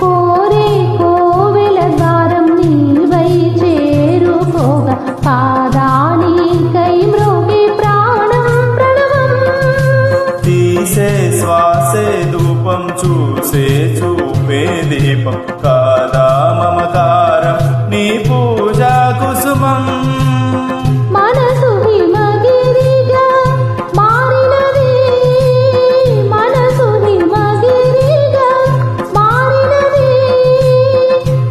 కోరే కోవెల ద్వారం నీవై చేరుకోగా పాదానికై మ్రోగే ప్రాణం ప్రణవం తీసే శ్వాసే ధూపం చూసే చూపే దీపం కాదా మమకారం నీ పూజా కుసుమం మనసు హిమగిరిగా మారినది మనసు హిమగిరిగా మారినది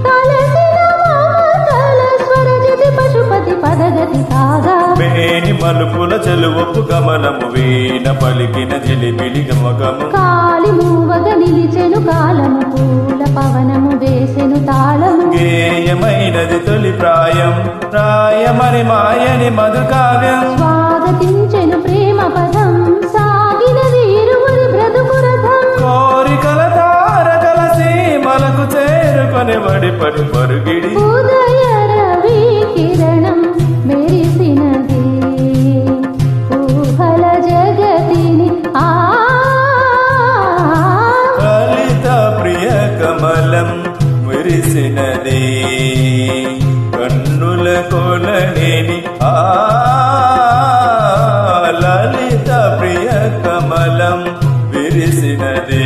కలసిన మమతల స్వరజతి పశుపతి పదగతి కాగా మేని మలుపుల చెలువపు గమనము వీణ పలికిన జిలిబిలి గమగము కాలి మూవగ నిలిచెను కాలము పూల పవనము వేసెను తాళము గేయమైనది తొలి ప్రాయం ప్రాయమని మాయని మధుకావ్యం స్వాగతించెను ప్రేమ పదం సాగినది ఇరువురి బ్రతుకు రథం కోరికల తారకల సీమలకు చేరుకొని వడిపడి పరుగిడి ఉదయ రవి కిరణం మెరిసినది ఊహల జగతిని లలిత ప్రియ కమలం విరిసినది కన్నుల కొలనేని లలిత ప్రియ కమలం విరిసినది